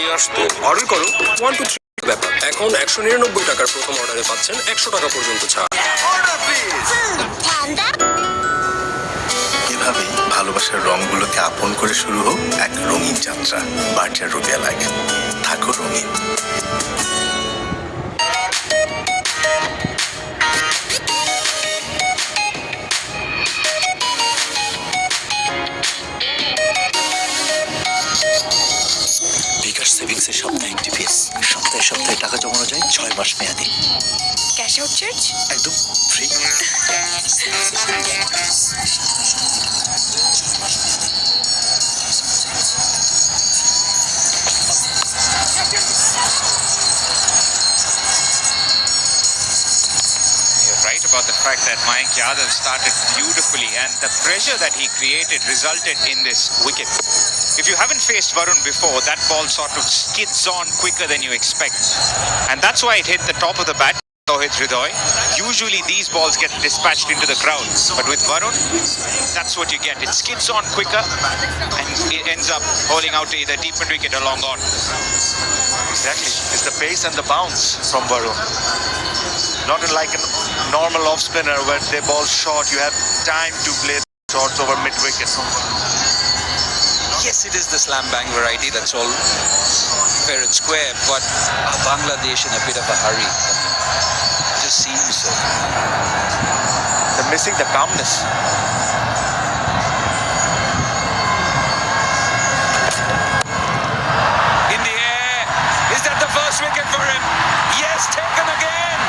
নিয়ে আসতো। অর্ডার করো 1 2 3 ব্যাপার। এখন 199 টাকার প্রথম অর্ডারে পাচ্ছেন 100 টাকা পর্যন্ত ছাড়। এভাবেই ভালোবাসার রঙগুলোকে আপন করে শুরু হোক এক রঙিন যাত্রা। বার্জার রুবিয়া লাইক, থাকো রঙিন। বিকাশ সেভিংসের সাপ্তাহিক টিপিএস, সপ্তাহে সপ্তাহে টাকা জমানো যায় 6 মাস মেয়াদি। ক্যাশ আউট চার্জ একদম free. Right about the fact that Mayank Yadav started beautifully and the pressure that he created resulted in this wicket. If you haven't faced Varun before, that ball sort of skids on quicker than you expect. And that's why it hit the top of the bat. Usually these balls get dispatched into the crowd, but with Varun, that's what you get. It skids on quicker and it ends up holding out to either deep mid wicket or long on. Exactly. It's the pace and the bounce from Varun. Not unlike a normal off spinner where they ball short, you have time to play shots over mid wicket. Yes, it is the slam bang variety, that's all fair and square, but Bangladesh in a bit of a hurry. It just seems so. They're missing the calmness. In the air, is that the first wicket for him? Yes, taken again.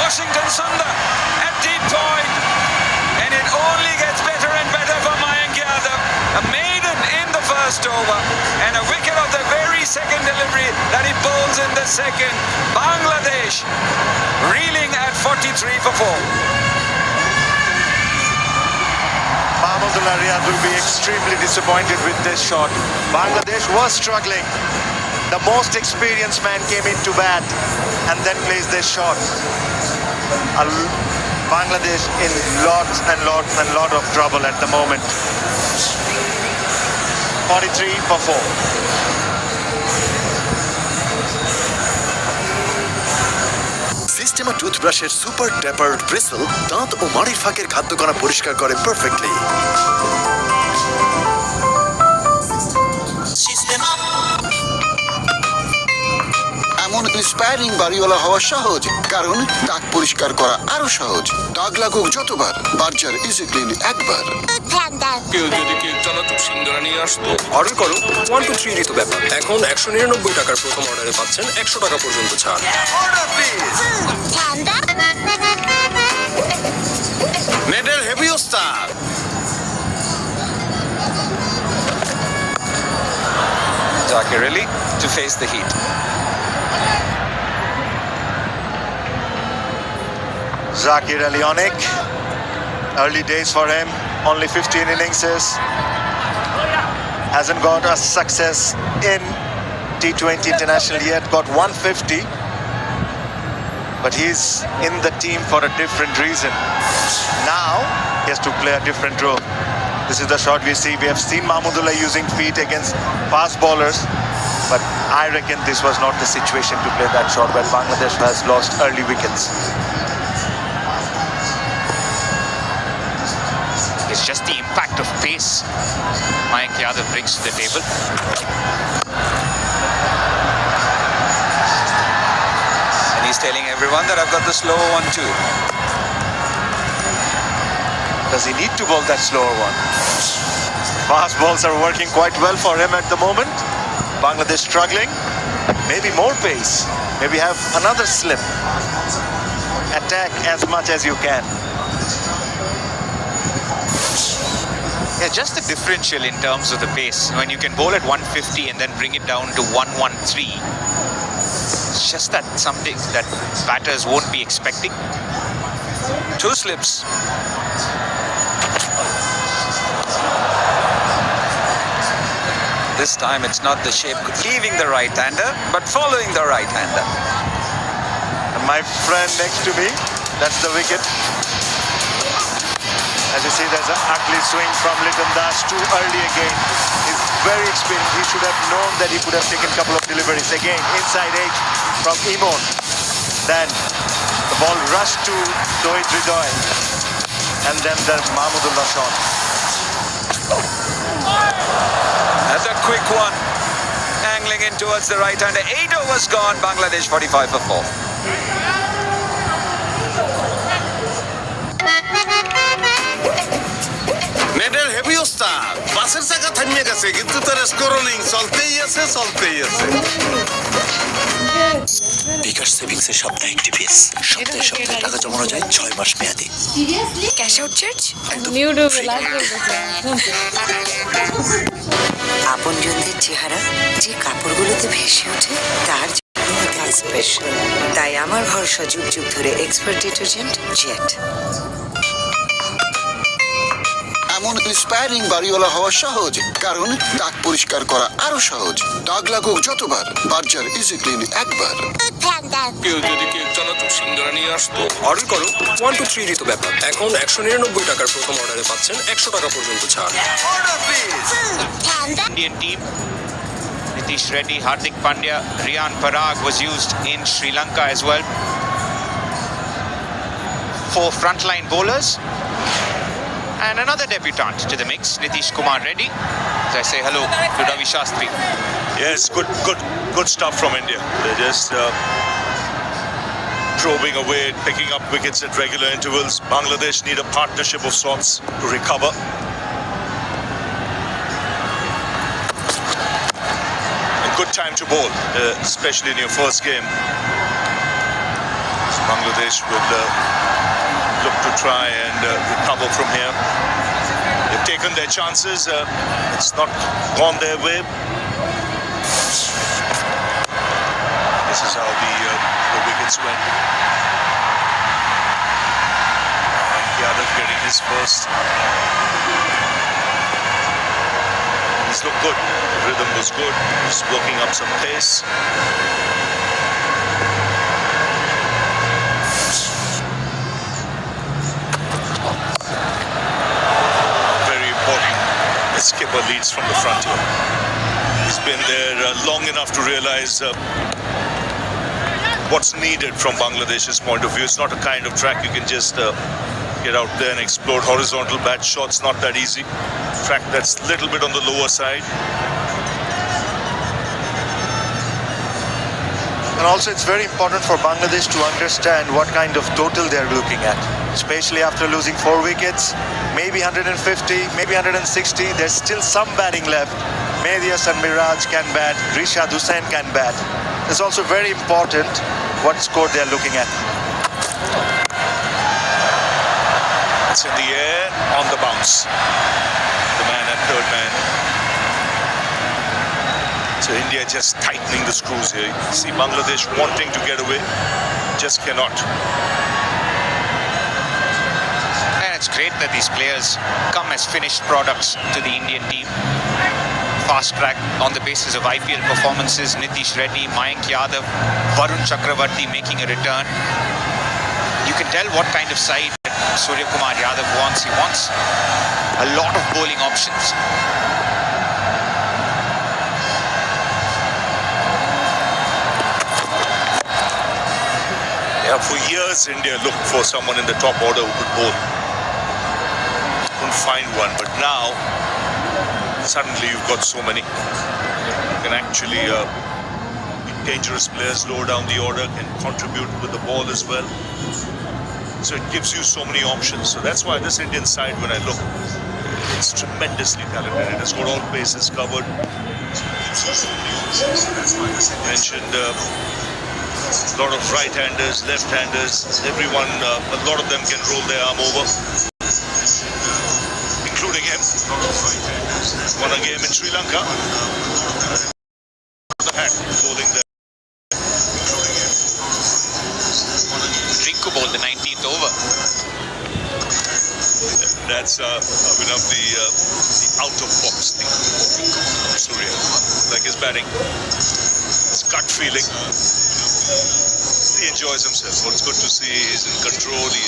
Washington Sundar at deep point, and it only gets better and better for Mayank Yadav. A maiden in the first over and a wicket of the very second delivery that he bowls in the second. Bangladesh reeling at 43 for 4. Mahmudullah Riyad will be extremely disappointed with this shot. Bangladesh was struggling. The most experienced man came into bat and then plays this shot. Bangladesh in lots and lot of trouble at the moment. 43 for 4. Systema টুথব্রাশের super tapered bristle দাঁত ও মাড়ির ফাঁকের খাদ্যকণা পরিষ্কার করে perfectly. এমন inspiring বাড়িওয়ালা হওয়া সহজ, কারণ দাগ পরিষ্কার করা আরো সহজ। দাগ লাগুক যতবার, বার্জার ইজি ক্লিন একবার। কেউ যদি কেক চানাচুর সিঙ্গারা নিয়ে আসতো। অর্ডার করো 1 2 3 ঋতু ব্যাপার। এখন 199 টাকার প্রথম অর্ডারে পাচ্ছেন 100 টাকা পর্যন্ত ছাড়। নেটের হেভি ওস্তাদ। Zakir Ali to face the heat. Zakir Ali Onik. Early days for him. Only 15 innings. Hasn't got a success in T20 International yet. Got 150. But he's in the team for a different reason. Now he has to play a different role. This is the shot we see. We have seen Mahmudullah using feet against fast bowlers. But I reckon this was not the situation to play that shot where Bangladesh has lost early wickets. It's just the impact of pace Mayank Yadav brings to the table. And he's telling everyone that I've got the slower one too. Does he need to bowl that slower one? Fast balls are working quite well for him at the moment. Bangladesh struggling. Maybe more pace. Maybe have another slip. Attack as much as you can. Yeah, just the differential in terms of the pace. When you can bowl at 150 and then bring it down to 113. It's just that something that batters won't be expecting. 2 slips. This time it's not the shape leaving the right-hander, but following the right-hander. And my friend next to me, that's the wicket. As you see, there's an ugly swing from Liton Das too early again. He's very experienced. He should have known that he could have taken a couple of deliveries. Again, inside edge from Imon. Then the ball rushed to Dohit Hridoy. And then the Mahmudullah shot. That's a quick one. Angling in towards the right-hander. 8 overs gone. Bangladesh 45 for 4. Medal heavy ওস্তাদ বাসের চাকা থামিয়ে গেছে কিন্তু তার scrolling চলতেই আছে। বিকাশ সেভিংসের সাপ্তাহিক টিপিএস সপ্তাহে সপ্তাহে টাকা জমানো যায় 6 মাস মেয়াদি। Cash out charge? আপনজনদের চেহারা যে কাপড়গুলোতে ভেসে ওঠে তার জন্য স্পেশাল। তাই আমার ভরসা যুগ যুগ ধরে এক্সপার্ট ডিটারজেন্ট জেট। এমন ইন্সপায়ারিং বাড়িওয়ালা হওয়া সহজ, কারণ দাগ পরিষ্কার করা আরো সহজ। দাগ লাগুক যতবার, বার্জার ইজি ক্লিন একবার। কেউ যদি কেক চানাচুর সিঙ্গারা নিয়ে আসতো, অর্ডার করো 1 to 3 তো ব্যাপার। এখন 199 টাকার প্রথম অর্ডারে পাচ্ছেন 100 টাকা পর্যন্ত ছাড়। Indian team, Nitish Reddy, Hardik Pandya, Riyan Parag was used in Sri Lanka as well. 4 frontline bowlers. And another debutant to the mix, Nitish Kumar Reddy. As I say hello to Ravi Shastri. Yes, good stuff from India. They're just probing away, picking up wickets at regular intervals. Bangladesh need a partnership of sorts to recover. A good time to bowl, especially in your first game. So Bangladesh will look to try and recover from here. They've taken their chances. It's not gone their way. This is how the wickets went. And Yadav getting his first. He's looked good. The rhythm was good. He's working up some pace. Skipper leads from the front here. He's been there long enough to realize what's needed from Bangladesh's point of view. It's not a kind of track you can just get out there and explode horizontal bat shots. Not that easy. Track that's a little bit on the lower side. And also it's very important for Bangladesh to understand what kind of total they're looking at, especially after losing 4 wickets, maybe 150, maybe 160. There's still some batting left. Mehdi Hasan Miraj can bat, Rishad Hussain can bat. It's also very important what score they're looking at. It's in the air, on the bounce. The man at third man. So India just tightening the screws here. You see Bangladesh wanting to get away, just cannot. And it's great that these players come as finished products to the Indian team. Fast track on the basis of IPL performances. Nitish Reddy, Mayank Yadav, Varun Chakravarti making a return. You can tell what kind of side that Surya Kumar Yadav wants. He wants a lot of bowling options. For years, India looked for someone in the top order who could bowl. Couldn't find one, but now suddenly you've got so many. You can actually be dangerous players lower down the order, can contribute with the ball as well. So it gives you so many options. So that's why this Indian side, when I look, it's tremendously talented. It has got all bases covered. Mentioned. A lot of right-handers, left-handers, everyone, a lot of them can roll their arm over, including him. Won a game in Sri Lanka. The hat bowling there. Rinku bowled the 19th over. That's the out-of-box thing. Surya, like his batting. It's gut feeling. He enjoys himself. What's good to see, he's in control. He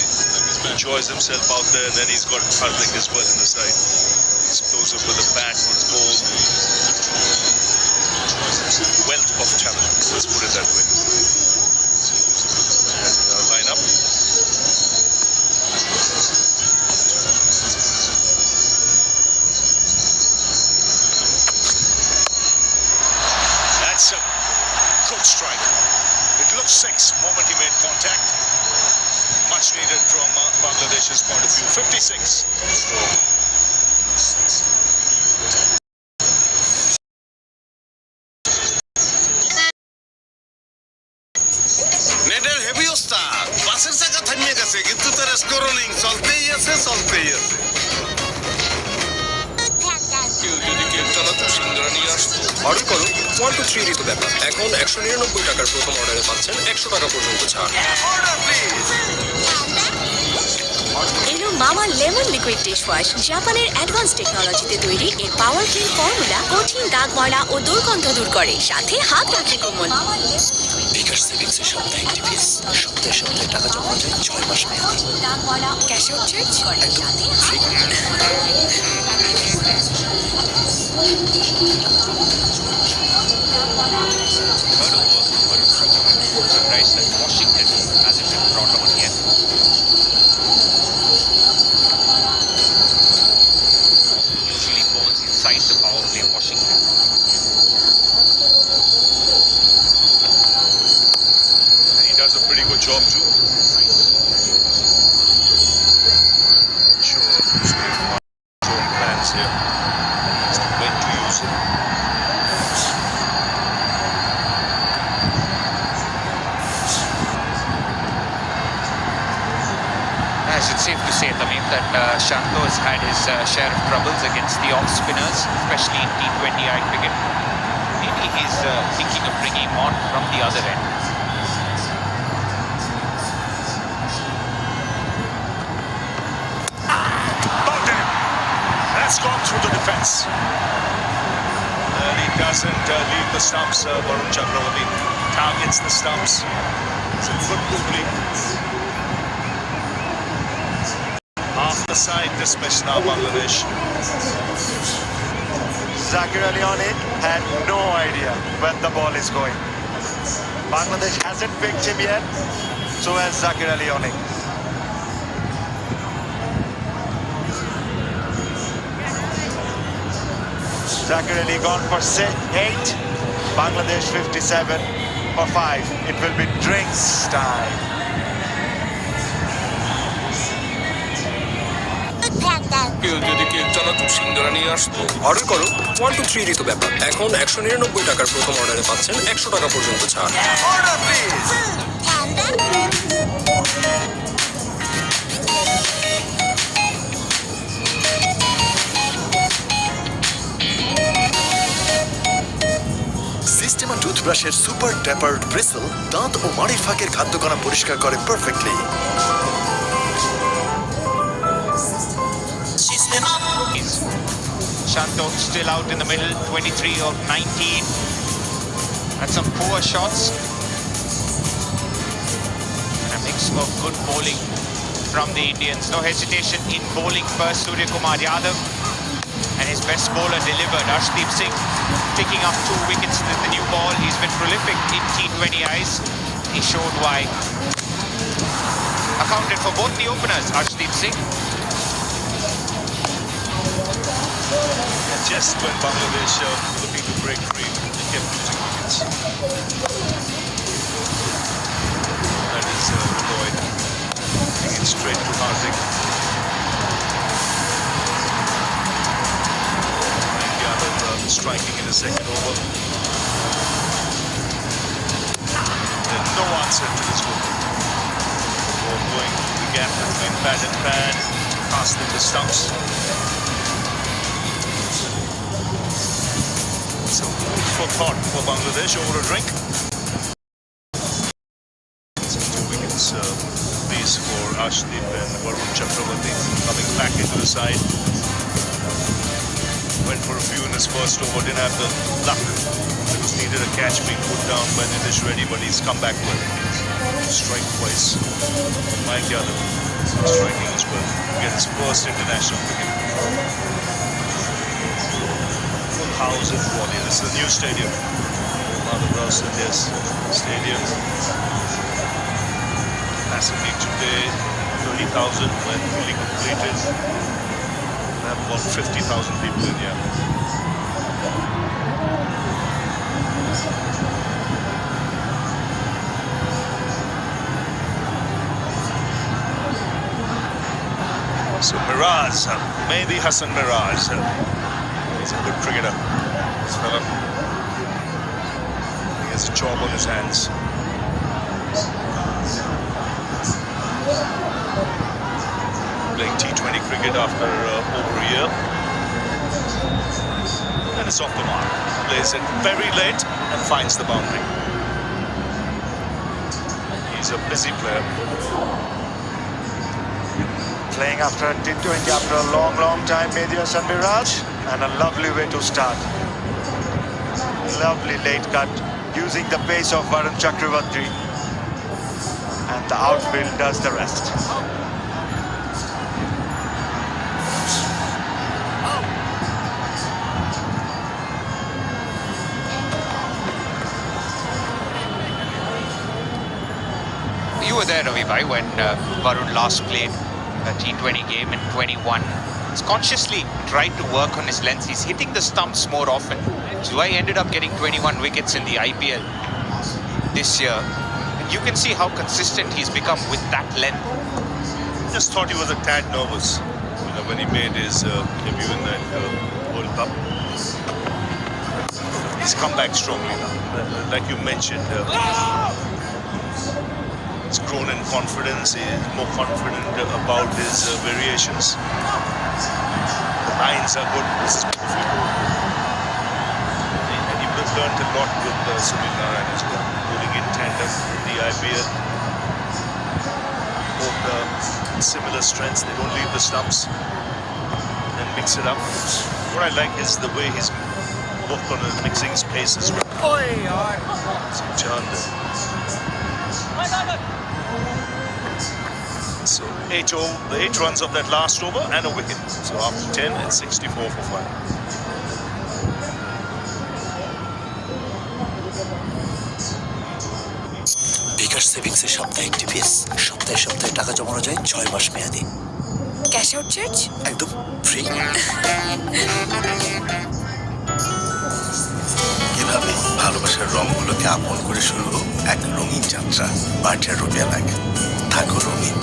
enjoys himself out there, and then he's got Hardik as well in the side. Explosive with the bat, with ball. Wealth of talent. Let's put it that way. And line up. That's a good strike. It looks 6 moment he made contact. Much needed from Bangladesh's point of view. 56. নেটের heavy ওস্তাদ বাসের চাকা থামিয়ে গেছে কিন্তু তার scrolling চলতেই আছে। কেউ যদি কেক চানাচুর সিঙ্গারা নিয়ে আসতো অর্ডার করো 1 to 3 তো ব্যাপার। এখন 199 টাকার প্রথম অর্ডারে পাচ্ছেন 100 টাকা পর্যন্ত ছাড়। এলো মামা লেমন লিকুইড ডিশ ওয়াশ। জাপানের অ্যাডভান্স টেকনোলজিতে তৈরি এর পাওয়ার ক্লিন ফর্মুলা কঠিন দাগ ময়লা ও দুর্গন্ধ দূর করে, সাথে হাত রাখে কোমল। বিকাশ সেভিংসের সপ্তাহে একটি ফিস। সপ্তাহে সপ্তাহে টাকা জমা যায় 6 মাস মেয়াদি। Cash out charge Third over, surprised that Washington hasn't been brought on yet. Usually balls inside the power play, Washington. And he does a pretty good job too. Sure, he's showing plans here. He's when to use it. Is it safe to say, Tamim, that Shanto has had his share of troubles against the off spinners, especially in T20 cricket? Maybe he's thinking of bringing him on from the other end. Bugged him. That's gone through the defense. And he doesn't leave the stumps. Varun Chakravarti targets the stumps. It's a good googly. Half the side dismissed now, Bangladesh. Zakir Ali on it had no idea where the ball is going. Bangladesh hasn't picked him yet, so has Zakir Ali on it. Zakir Ali gone for 8, Bangladesh 57 for 5. It will be drinks time. কেউ যদি cake চানাচুর সিঙ্গারা নিয়ে আসতো order করো 1 to 3 তো ব্যাপার। এখন 199 টাকার প্রথম অর্ডারে পাচ্ছেন 100 টাকা পর্যন্ত ছাড়। Order please. সিস্টেমা টুথব্রাশের সুপার ট্যাপার ব্রিসল দাঁত ও মাড়ির ফাঁকের খাদ্যকণা পরিষ্কার করে perfectly. Shanto still out in the middle, 23 of 19. That's some poor shots. And a mix of good bowling from the Indians. No hesitation in bowling first, Surya Kumar Yadav. And his best bowler delivered, Arshdeep Singh, picking up 2 wickets with the new ball. He's been prolific in T20 eyes. He showed why. Accounted for both the openers, Arshdeep Singh. And just when Bangladesh were looking to break free, they kept losing wickets. That is Lloyd taking it straight to Hardik. And Yadav striking in the second over. There's no answer to this one. Ball going through the gap between pad and pad, past the stumps. So food for thought for Bangladesh over a drink. So 2 wickets apiece for Arshdeep and Varun Chakravarti coming back into the side. Went for a few in his first over, didn't have the luck. It was needed a catch being put down by Nitish Reddy, but he's come back well. strike twice. Mike Yadav striking as well. Get his first international wicket. Full house in Wadi. This is a new stadium. Madhav India's stadium. Capacity today 30,000 when fully completed. We have about 50,000 people in here. So Miraj, Mehdi Hassan Miraj. He's a good cricketer. This fella. He has a job on his hands. Playing T20 cricket after over a year. And it's off the mark. Plays it very late and finds the boundary. He's a busy player. Playing after a T20 after a long time, Mehdi Hassan Miraj, and a lovely way to start. Lovely late cut, using the pace of Varun Chakravarti, and the outfield does the rest. You were there, Ravi Bhai, when Varun last played a T20 game in 21. He's consciously tried to work on his length. He's hitting the stumps more often. So I ended up getting 21 wickets in the IPL this year. And you can see how consistent he's become with that length. Just thought he was a tad nervous, when he made his debut in that World Cup. He's come back strongly now. Like you mentioned, he's grown in confidence. He's more confident about his variations. The lines are good. This is beautifully good. And he would have learned a lot with Sunil Narayan as well, bowling in tandem in the IPL. Both similar strengths. They don't leave the stumps and mix it up. What I like is the way he's worked on mixing his pace as well. So So 8 runs of that last over and a wicket. So after 10, it's 64 for 5. বিকাশ সেভিংসে সাপ্তাহিক TPS সপ্তাহে সপ্তাহে টাকা জমানো যায় 6 মাস মেয়াদি। Cash out charge একদম free. এভাবে ভালোবাসার রঙগুলোকে আপন করে শুরু হোক এক রঙিন যাত্রা। বার্জার রুপিয়া লাখ, থাকো রঙিন।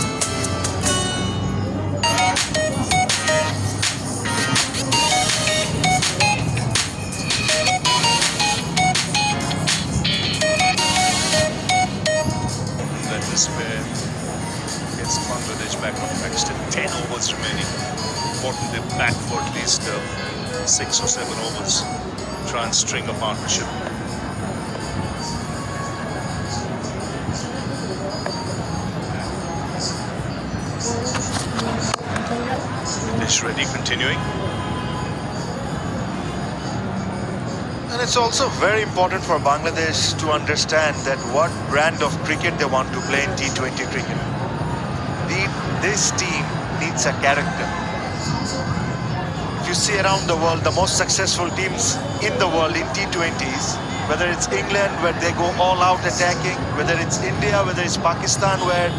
Spare gets Bangladesh back on track. Still 10 overs remaining. Important they're back for at least 6 or 7 overs. Try and string a partnership. Dish ready, continuing. And it's also very important for Bangladesh to understand that what brand of cricket they want to play in T20 cricket. This team needs a character. If you see around the world, the most successful teams in the world in T20s, whether it's England where they go all out attacking, whether it's India, whether it's Pakistan where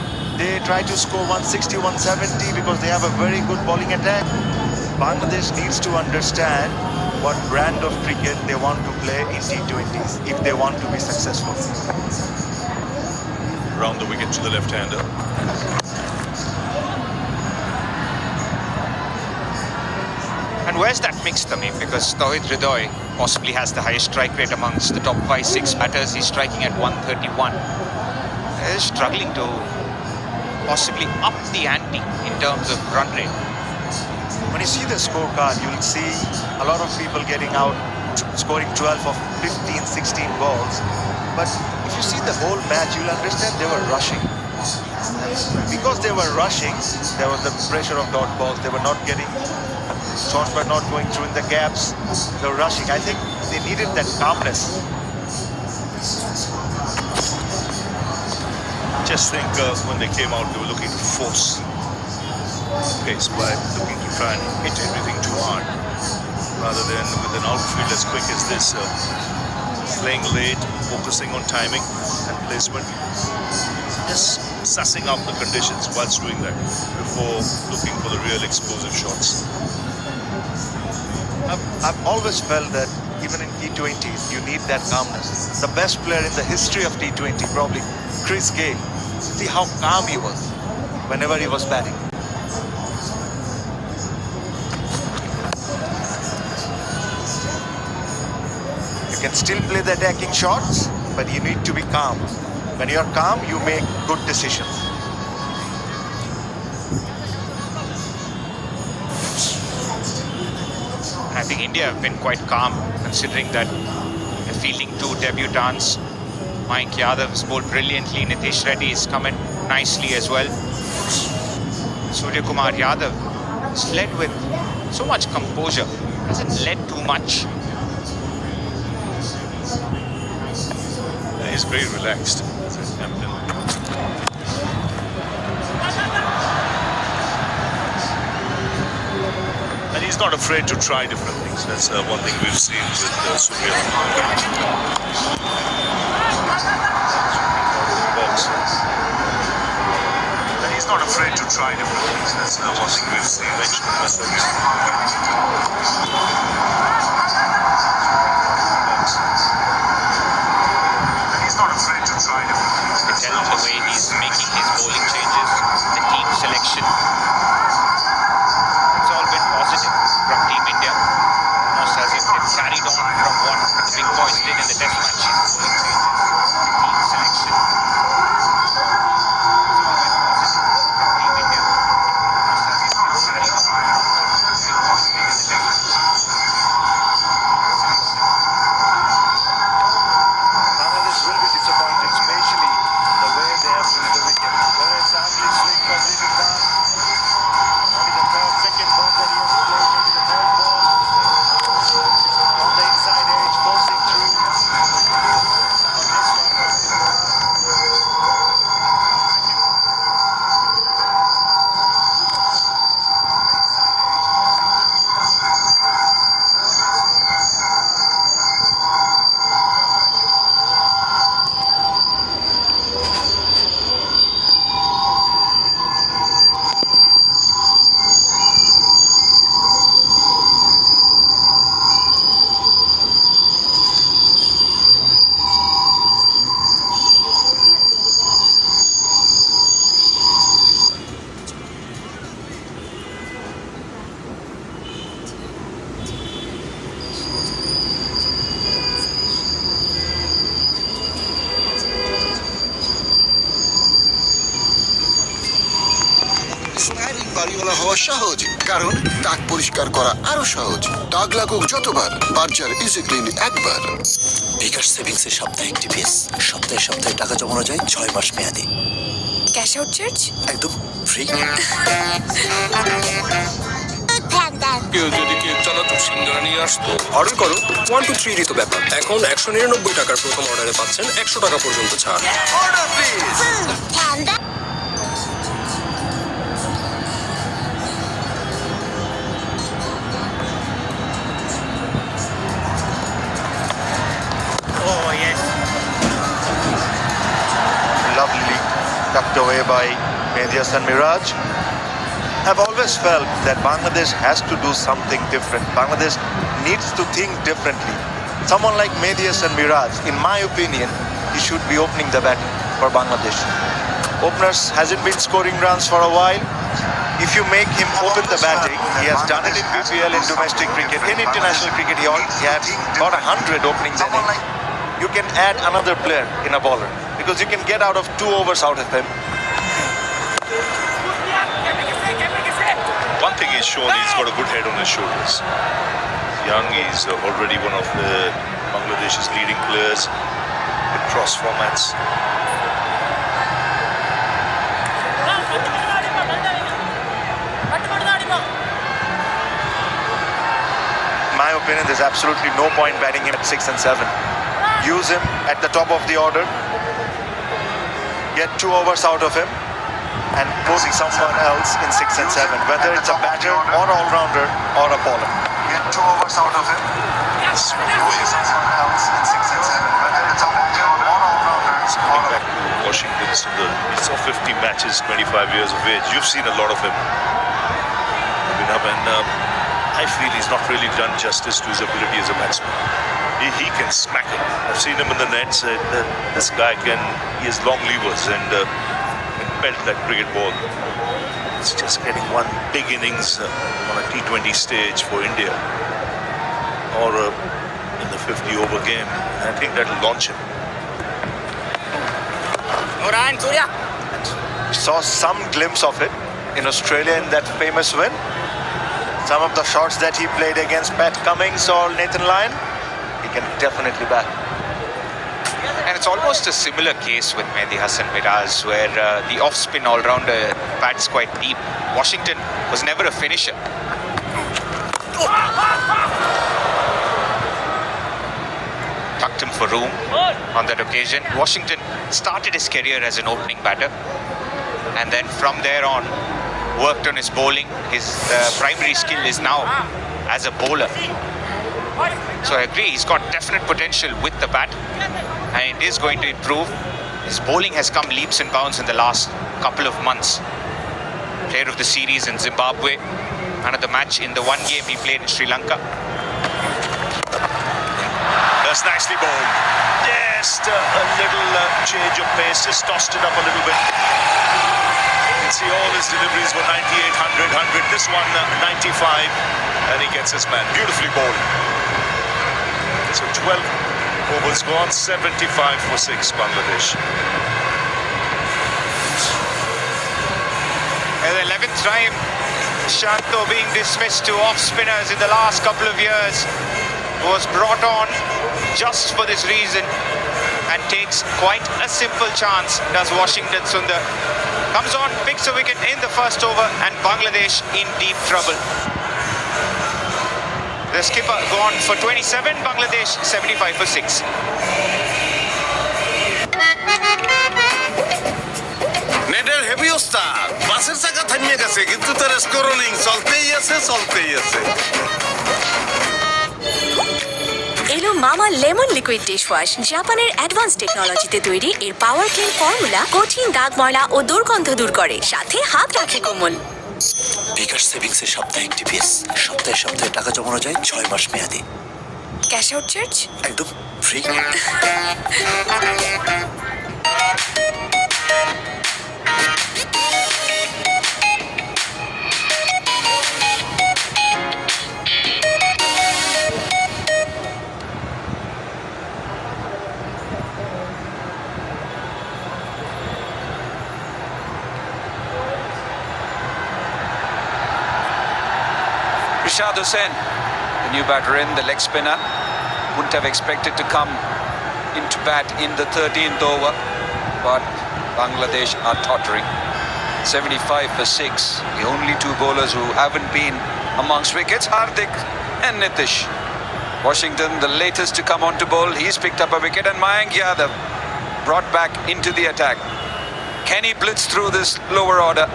they try to score 160, 170 because they have a very good bowling attack, Bangladesh needs to understand what brand of cricket they want to play in T20s if they want to be successful. Round the wicket to the left-hander. And where's that mix, Tamim? Because Tawhid Hridoy possibly has the highest strike rate amongst the top 5-6 batters. He's striking at 131. They're struggling to possibly up the ante in terms of run rate. When you see the scorecard, you'll see a lot of people getting out, scoring 12 of 15, 16 balls. But if you see the whole match, you'll understand they were rushing. Because they were rushing, there was the pressure of dot balls. They were not getting, shots were not going through in the gaps. They were rushing. I think they needed that calmness. just think when they came out, they were looking to force pace by looking to try and hit everything too hard, rather than with an outfield as quick as this, playing late, focusing on timing and placement, just sussing out the conditions whilst doing that before looking for the real explosive shots. I've always felt that even in T20s, you need that calmness. The best player in the history of T20, probably Chris Gayle. See how calm he was whenever he was batting. You can still play the attacking shots, but you need to be calm. When you're calm, you make good decisions. I think India have been quite calm, considering that they're fielding two debutants. Mayank Yadav has bowled brilliantly. Nitish Reddy has come in nicely as well. Surya Kumar Yadav has led with so much composure. Hasn't led too much. He's very relaxed as a captain. And he's not afraid to try different things. That's one thing we've seen with Surya. And he's not afraid to try different things. That's one thing we've seen with Surya. You can tell the way he's making his bowling changes, the team selection. It's all been positive from Team India. Almost as if it carried on from what the big boys did in the test matches. Bowling changes, the team selection. It's all been positive from Team India. Almost as if it carried on from what the big boys did in the test matches. Bangladesh will be disappointed, especially the way they have filled the wicket. Whether it's Amli swing from leaving down, maybe the second ball that he has played, maybe the third ball on the inside edge, forcing through. On this one. স্পাইরিং বাড়িওয়ালা হওয়া সহজ, কারণ দাগ পরিষ্কার করা আরো সহজ। দাগ লাগুক যতবার, বার্জার ইজি ক্লিন একবার। বিকাশ সেভিংস এর সাপ্তাহিক টিপিএস, সপ্তাহে সপ্তাহে টাকা জমানো যায় 6 মাস মেয়াদি, ক্যাশ আউট চার্জ? একদম ফ্রি। কেউ যদি কেক চানাচুর সিঙ্গারা নিয়ে আসতো, অর্ডার করো 1 to 3 তো ব্যাপার। এখন 199 টাকার প্রথম অর্ডারে পাচ্ছেন 100 টাকা পর্যন্ত ছাড়। Order please. Lovely tucked away by Medias and Miraj. I've always felt that Bangladesh has to do something different. Bangladesh needs to think differently. Someone like Medias and Miraj, in my opinion, he should be opening the batting for Bangladesh. Openers hasn't been scoring runs for a while. If you make him open the batting, he has done it in BPL, in domestic cricket, in international cricket, he had got 100 openings innings. You can add another player in a bowler because you can get out of 2 overs out of him. One thing he's shown, he's got a good head on his shoulders. Young, he's already one of the Bangladesh's leading players in cross formats. In my opinion, there's absolutely no point batting him at 6 and 7. Use him at the top of the order. get 2 overs out of him and put someone else in 6 and 7, whether it's a batter or all-rounder or a bowler. Get 2 overs out of him. Yes. Someone else in 6 and 7, whether it's a batter or all-rounder Coming back to Washington Sundar, he saw 50 matches, 25 years of age. You've seen a lot of him. And I feel he's not really done justice to his ability as a batsman. He can smack it. I've seen him in the nets. This guy he has long levers and can belt that cricket ball. It's just getting one big innings on a T20 stage for India or in the 50-over game. And I think that'll launch him. Saw some glimpse of it in Australia in that famous win. Some of the shots that he played against Pat Cummins or Nathan Lyon, he can definitely bat. And it's almost a similar case with Mehdi Hassan Miraz, where the off-spin all-rounder bats quite deep. Washington was never a finisher. Tucked him for room on that occasion. Washington started his career as an opening batter, and then from there on worked on his bowling. His primary skill is now as a bowler. So I agree, he's got definite potential with the bat, and it is going to improve. His bowling has come leaps and bounds in the last couple of months. Player of the series in Zimbabwe, man of the match in the one game he played in Sri Lanka. That's nicely bowled. Just a little change of pace, just tossed it up a little bit. You can see all his deliveries were 98, 100, 100. This one 95, and he gets his man. Beautifully bowled. So 12 overs gone, 75 for 6 Bangladesh. And the 11th time, Shanto being dismissed to off-spinners in the last couple of years, was brought on just for this reason and takes quite a simple chance, does Washington Sundar. Comes on, picks a wicket in the first over, and Bangladesh in deep trouble. The skipper gone for 27, Bangladesh 75 for 6. নেটের heavy ওস্তাদ বাসের চাকা থামিয়ে গেছে কিন্তু তার scrolling চলতেই আছে এলো মামা লেমন লিকুইড ডিশ ওয়াশ, জাপানের অ্যাডভান্স টেকনোলজিতে তৈরি। এর পাওয়ার ক্লিন ফর্মুলা কঠিন দাগ ময়লা ও দুর্গন্ধ দূর করে, সাথে হাত রাখে কোমল। বিকাশ সেভিংসে সাপ্তাহিক টিপিএস, সপ্তাহে সপ্তাহে টাকা জমানো যায় 6 মাস মেয়াদি। ক্যাশ আউট চার্জ একদম free. Rashad Hussain, the new batter in, the leg spinner. Wouldn't have expected to come into bat in the 13th over, but Bangladesh are tottering. 75 for 6. The only two bowlers who haven't been amongst wickets, Hardik and Nitish. Washington, the latest to come on to bowl. He's picked up a wicket, and Mayank Yadav brought back into the attack. Can he blitz through this lower order?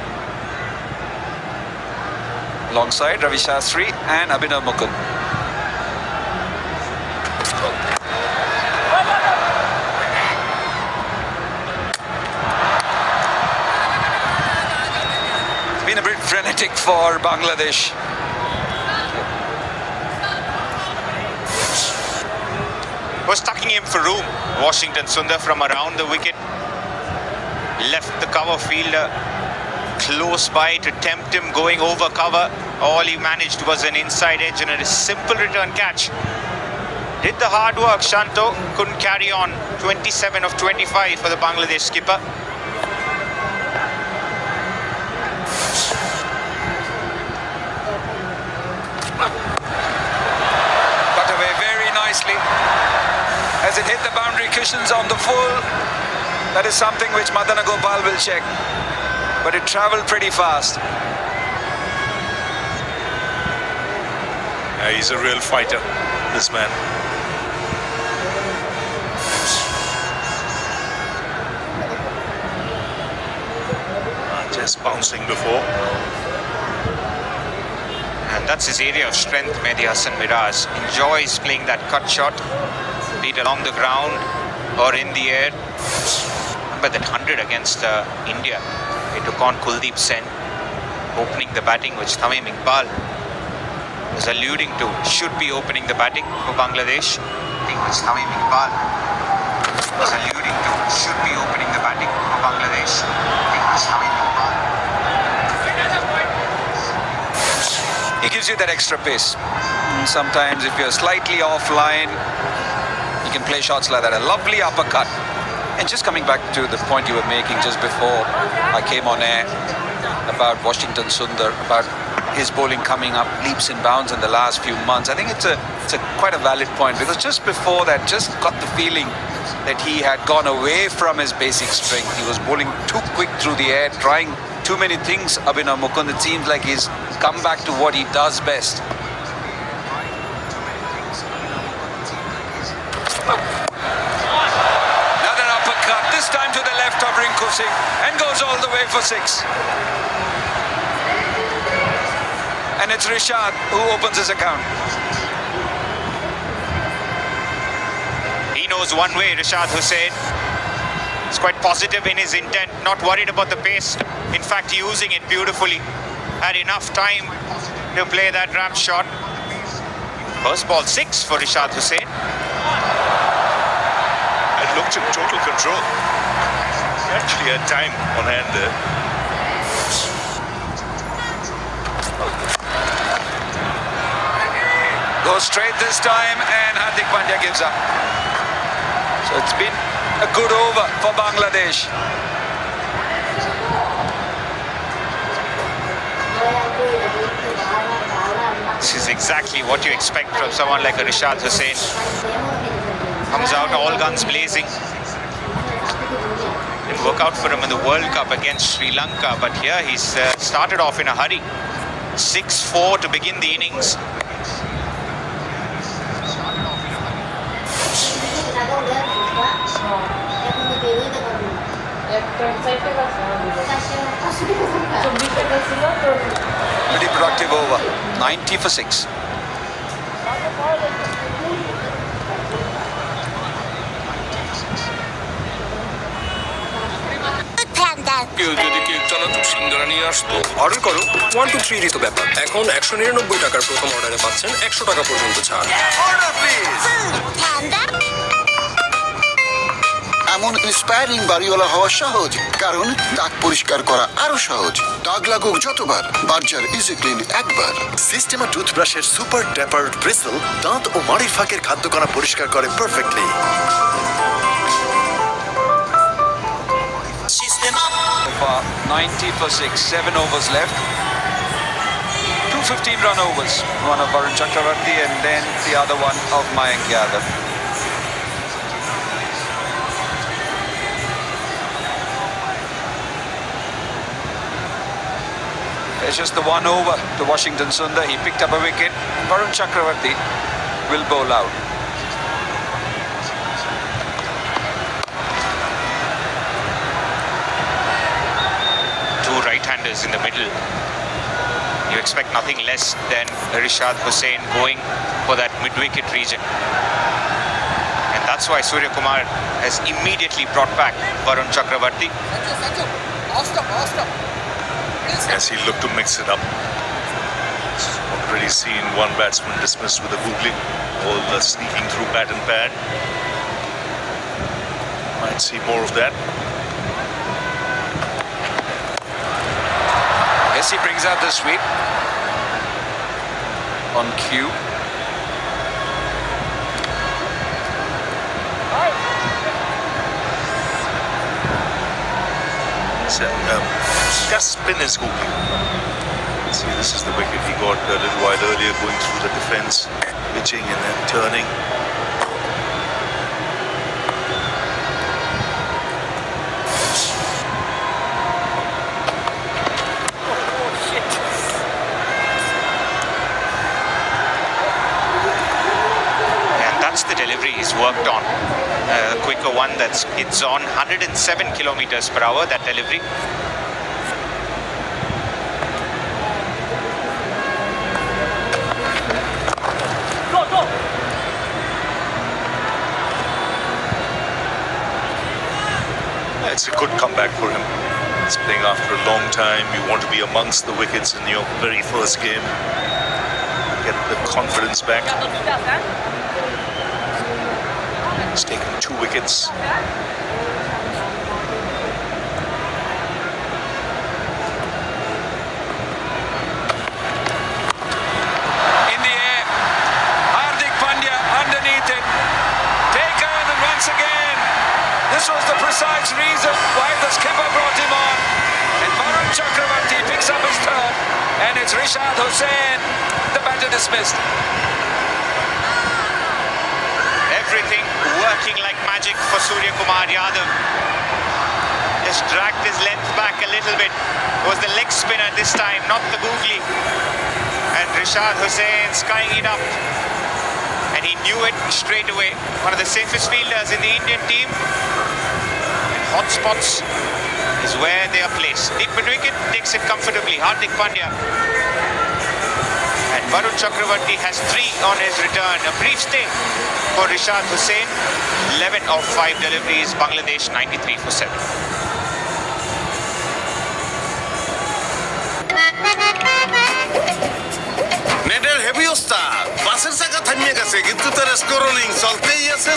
Alongside Ravi Shastri and Abhinav Mukul. It's been a bit frenetic for Bangladesh. Was tucking him for room. Washington Sundar from around the wicket. Left the cover fielder close by to tempt him going over cover. All he managed was an inside edge and a simple return catch. Did the hard work. Shanto couldn't carry on. 27 of 25 for the Bangladesh skipper. Cut away very nicely as it hit the boundary cushions on the full. That is something which Madana Gopal will check, but it travelled pretty fast. He's a real fighter, this man. Yes, bouncing before. And that's his area of strength, Mehdi Hassan Miraz. Enjoys playing that cut shot, be it along the ground or in the air. Remember that 100 against India. He took on Kuldeep Sen, opening the batting, which Tamim Iqbal was alluding to. Should be opening the batting for Bangladesh. I think which Tamim Iqbal was alluding to. Should be opening the batting for Bangladesh. I think which Tamim Iqbal. He gives you that extra pace. Sometimes if you're slightly offline, you can play shots like that. A lovely uppercut. And just coming back to the point you were making just before I came on air about Washington Sundar, about his bowling coming up leaps and bounds in the last few months. I think it's a quite a valid point, because just before that, just got the feeling that he had gone away from his basic strength. He was bowling too quick through the air, trying too many things. Abhinav Mukund, it seems like he's come back to what he does best. Another uppercut, this time to the left of Rinku Singh, and goes all the way for 6. And it's Rishad who opens his account. He knows one way, Rashad Hussain. He's quite positive in his intent, not worried about the pace. In fact, using it beautifully. Had enough time to play that wrap shot. First ball 6 for Rashad Hussain. And looked in total control. He actually had time on hand there. Goes straight this time, and Hardik Pandya gives up. So it's been a good over for Bangladesh. This is exactly what you expect from someone like a Rashad Hussain. Comes out all guns blazing. Didn't work out for him in the World Cup against Sri Lanka, but here he's started off in a hurry. 6-4 to begin the innings. Pretty productive over. 90 for 6. কেউ যদি cake চানাচুর সিঙ্গারা নিয়ে আসতো, order করো 1 to 3 তো ব্যাপার। এখন 199 টাকার প্রথম অর্ডারে পাচ্ছেন 100 টাকা পর্যন্ত ছাড়। Order please. এমন ইন্সপায়ারিং বাড়িওয়ালা হওয়া সহজ, কারণ দাগ পরিষ্কার করা আরো সহজ। দাগ লাগুক যতবার, বার্জার ইজি ক্লিন একবার। সিস্টেমা টুথব্রাশের সুপার ট্যাপার্ড ব্রিসল দাঁত ও মাড়ির ফাঁকের খাদ্যকণা পরিষ্কার করে perfectly. 90 for 6. 7 overs left. 2 15-run overs. One of Varun Chakravarti and then the other one of Mayank Yadav. It's just the one over to Washington Sundar. He picked up a wicket. Varun Chakravarti will bowl out. Right-handers in the middle. You expect nothing less than Rashad Hussain going for that mid-wicket region. And that's why Surya Kumar has immediately brought back Varun Chakravarti. As he looked to mix it up. Already seen one batsman dismissed with a googly. All sneaking through bat and pad. Might see more of that. He brings out the sweep on cue. Just spin is googly. See, this is the wicket he got a little while earlier, going through the defence, pitching and then turning. He's worked on a quicker one that's it's on 107 kilometers per hour, that delivery. long time. You want to be amongst the wickets in your very first game. Get the confidence back. He's taken 2 wickets. In the air, Hardik Pandya underneath it, taken, and once again, this was the precise reason why the skipper brought him on. And Varun Chakravarti picks up his third, and it's Rishad Hussain, the batter dismissed. Everything working like magic for Surya Kumar Yadav. Just dragged his length back a little bit. It was the leg spinner this time, not the googly. And Rishad Hussain skying it up. And he knew it straight away. One of the safest fielders in the Indian team. And hot spots is where they are placed. Deep mid-wicket takes it comfortably. Hardik Pandya. And Varun Chakravarti has 3 on his return. A brief stay for Rishad Hussain. 11 of 5 deliveries. Bangladesh 93 for 7. নেটের heavy ওস্তাদ বাসের চাকা থামিয়ে গেছে কিন্তু তার scrolling চলতেই আছে।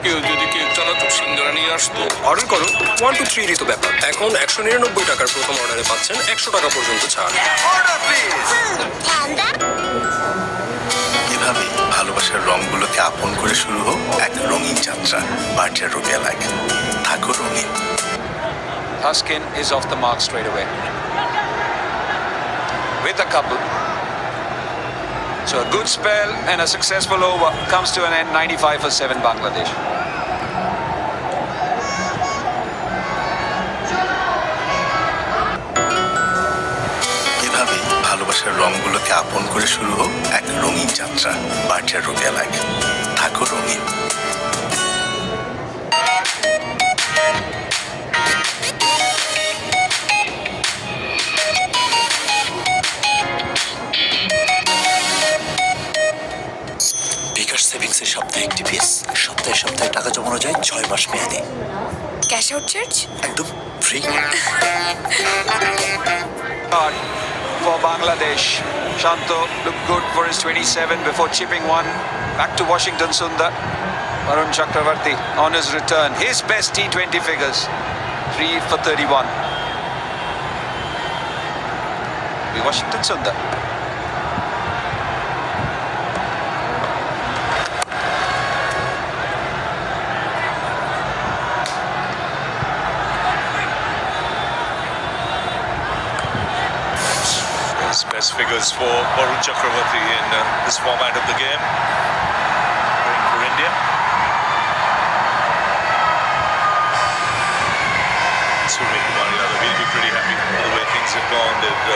কেউ যদি কেক চালাতো সিঙ্গারা নিয়ে আসতো। অর্ডার করো 1 to 3 তো ব্যাপার। এখন 199 টাকার প্রথম অর্ডারে পাচ্ছেন 100 টাকা পর্যন্ত ছাড়। এভাবেই ভালোবাসার রঙগুলোকে আপন করে শুরু হোক এক রঙিন যাত্রা। বার্জার রুবিয়া লাইক থাকো রঙিন। Huskin is off the mark straight away. With a couple. So a good spell and a successful over comes to an end. 95 for 7 Bangladesh. এভাবেই ভালোবাসার রঙগুলোকে আপন করে শুরু হোক এক রঙিন যাত্রা। বার্জার রুবিয়া লাইক থাকো রঙিন। সেভিংসের সাপ্তাহিক টিপিএস সপ্তাহে সপ্তাহে টাকা জমানো যায় 6 মাস মেয়াদে। ক্যাশ আউট চার্জ একদম free. For Bangladesh, Shanto looked good for his 27 before chipping one back to Washington Sundar. Varun Chakravarti on his return, his best T20 figures, 3 for 31. The Washington Sundar. Best figures for Varun Chakravarti in this format of the game. Playing for India. Surya Kumar Yadav will be pretty happy with the way things have gone. They've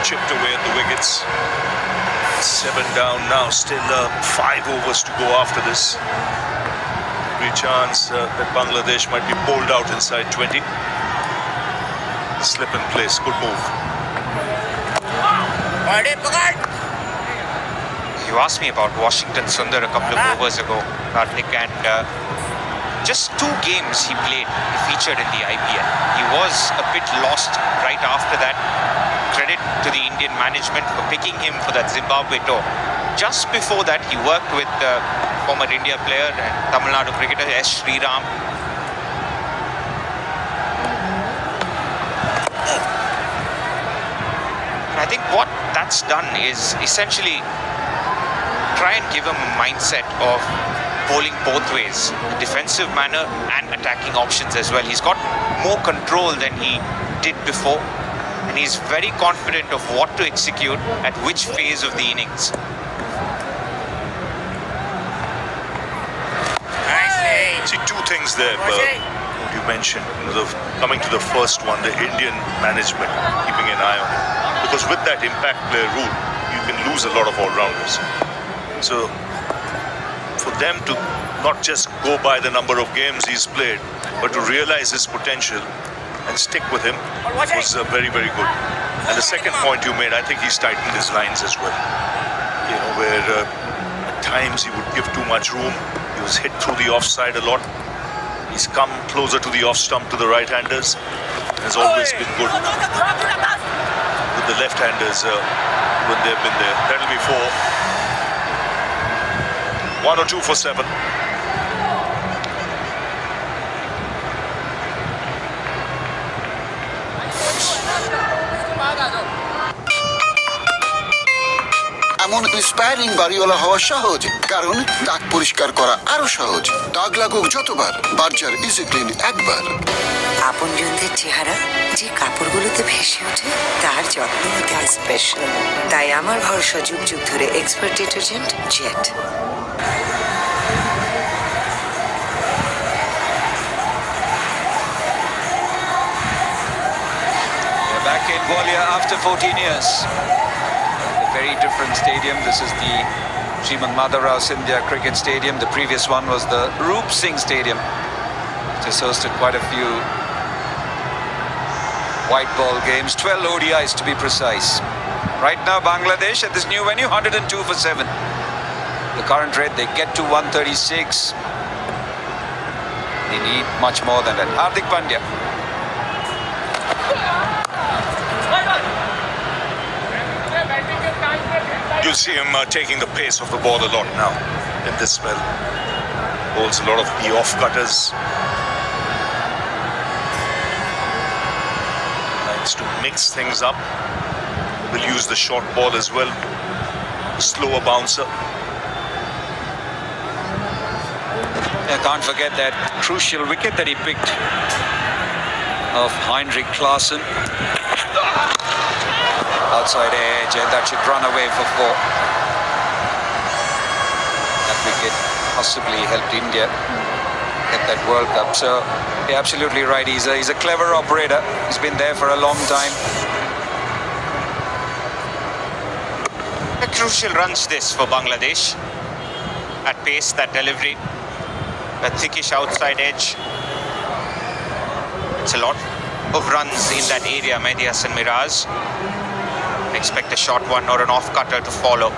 chipped away at the wickets. 7 down now, still 5 overs to go after this. Every chance that Bangladesh might be bowled out inside 20. Slip in place, good move. You asked me about Washington Sundar a couple of overs ago, Karthik, and just 2 games he played, he featured in the IPL. He was a bit lost right after that. Credit to the Indian management for picking him for that Zimbabwe tour. Just before that, he worked with former India player and Tamil Nadu cricketer S. Sriram. I think what that's done is essentially try and give him a mindset of bowling both ways, a defensive manner and attacking options as well. He's got more control than he did before, and he's very confident of what to execute at which phase of the innings. See, 2 things there, what you mentioned. Coming to the first one, the Indian management keeping an eye on him. Because with that impact player rule, you can lose a lot of all-rounders. So, for them to not just go by the number of games he's played, but to realize his potential and stick with him was very, very good. And the second point you made, I think he's tightened his lines as well. You know, where at times he would give too much room. He was hit through the offside a lot. He's come closer to the off stump to the right-handers. Has always been good with the left-handers when they've been there. That'll be 4. 1 or 2 for 7. এমন inspiring বাড়িওয়ালা হওয়া সহজ, কারণ দাগ পরিষ্কার করা আরো সহজ। দাগ লাগুক যতবার, বার্জার ইজি ক্লিন একবার। আপনজনদের চেহারা যে কাপড়গুলোতে ভেসে ওঠে তার যত্ন হতে হয় স্পেশাল। তাই আমার ভরসা যুগ যুগ ধরে expert detergent jet. We're back in Gwalior after 14 years. A very different stadium. This is the Srimad Madhavrao Scindia Cricket Stadium. The previous one was the Roop Singh Stadium, which has hosted quite a few white ball games, 12 ODIs to be precise. Right now, Bangladesh at this new venue, 102 for 7. The current rate, they get to 136. They need much more than that. Hardik Pandya. You'll see him taking the pace of the ball a lot now in this spell. Holds a lot of the off-cutters. Likes to mix things up. Will use the short ball as well. Slower bouncer. I can't forget that crucial wicket that he picked of Heinrich Klaassen. Outside edge, and that should run away for 4. That wicket possibly helped India get that World Cup. So you're absolutely right. He's a clever operator. He's been there for a long time. A crucial runs this for Bangladesh. At pace, that delivery, that thickish outside edge. It's a lot of runs in that area, Mehdi Hasan Miraz. Expect a short one or an off cutter to follow.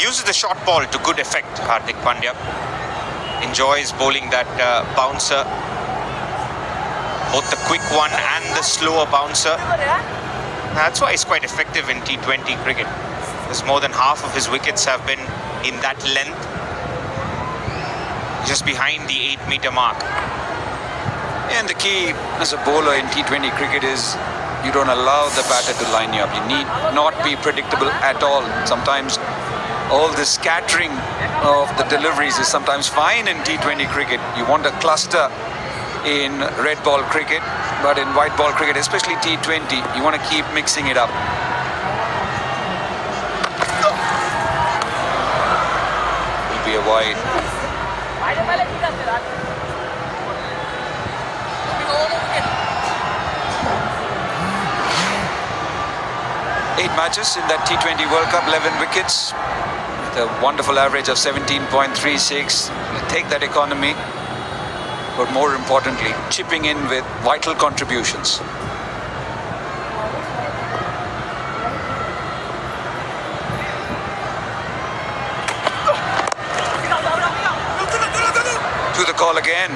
Uses the short ball to good effect, Hardik Pandya. Enjoys bowling that bouncer, both the quick one and the slower bouncer. That's why he's quite effective in T20 cricket, because more than half of his wickets have been in that length, just behind the 8-meter mark. And the key as a bowler in T20 cricket is you don't allow the batter to line you up. You need not be predictable at all. Sometimes all the scattering of the deliveries is sometimes fine in T20 cricket. You want a cluster in red ball cricket, but in white ball cricket, especially T20, you want to keep mixing it up. Will be a wide. Eight matches in that T20 World Cup, 11 wickets, with a wonderful average of 17.36. Take that economy, but more importantly, chipping in with vital contributions. To the call again.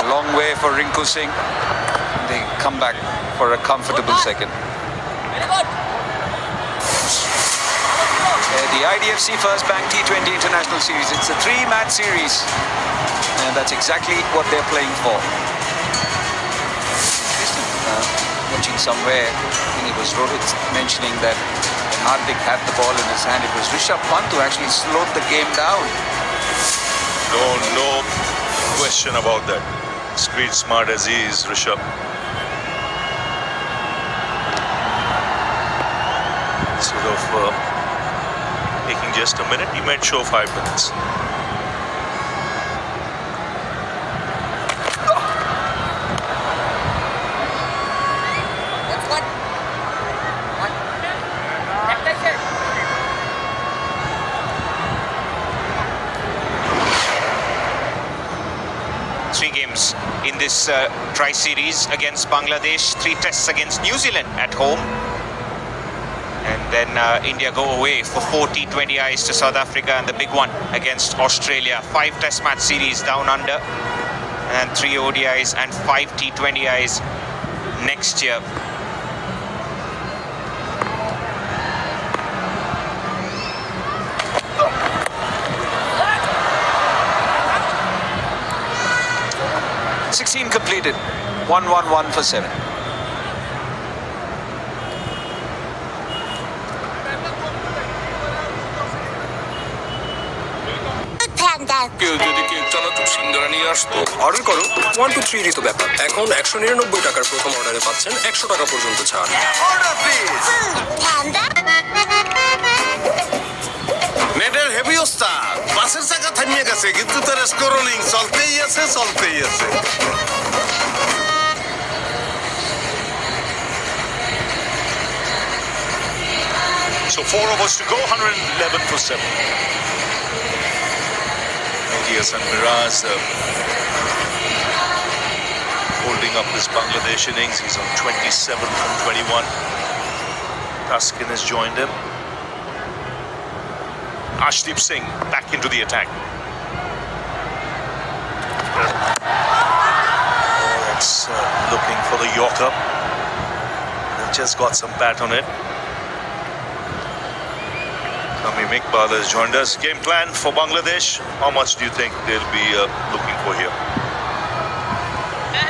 A long way for Rinku Singh. They come back for a comfortable second. The IDFC First Bank T20 International Series. It's a 3-match series. And that's exactly what they're playing for. Watching somewhere, I think it was Rohit mentioning that when Hardik had the ball in his hand, it was Rishabh Pant who actually slowed the game down. No question about that. Street smart as he is, Rishabh. Instead of taking just a minute, he might show 5 minutes. this tri-series against Bangladesh, 3 tests against New Zealand at home. And then India go away for 4 T20Is to South Africa and the big one against Australia. 5 test match series down under and 3 ODIs and 5 T20Is next year. Completed. 1-1-1 for 7. কেউ যদি cake চানাচুর সিঙ্গারা নিয়ে আসতো order করো 1 2 3 তো ব্যাপার এখন 199 টাকার প্রথম অর্ডারে পাচ্ছেন 100 টাকা পর্যন্ত ছাড় অর্ডার প্লিজ নেটের হেভি ওস্তাদ বাসের চাকা থামিয়ে গেছে কিন্তু তার স্ক্রোলিং চলতেই আছে চলতেই আছে So 4 overs to go, 111 for 7. Medias and Miraz holding up this Bangladesh innings. He's on 27 from 21. Taskin has joined him. Ashdeep Singh back into the attack. That's looking for the Yorker. Just got some bat on it. Tamim Iqbal has joined us. Game plan for Bangladesh. How much do you think they'll be looking for here?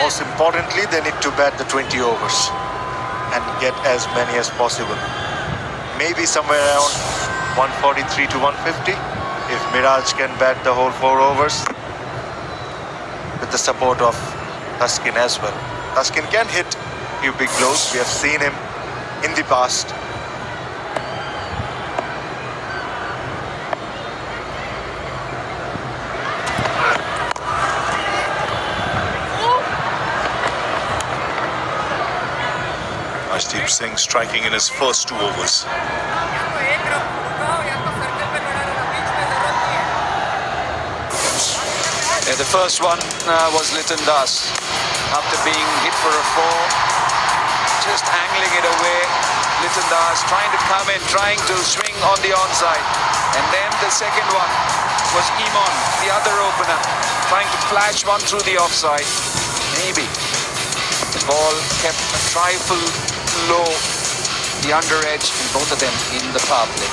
Most importantly, they need to bat the 20 overs and get as many as possible. Maybe somewhere around 143 to 150 if Miraj can bat the whole 4 overs with the support of Taskin as well. Taskin can hit few big blows. We have seen him in the past. Ashdeep Singh striking in his first 2 overs. Yeah, the first one was Liton Das. After being hit for a 4, just angling it away. Liton Das trying to come in, trying to swing on the onside. And then the second one was Imon, the other opener, trying to flash one through the offside. Maybe the ball kept a trifle low, the under edge, and both of them in the power play.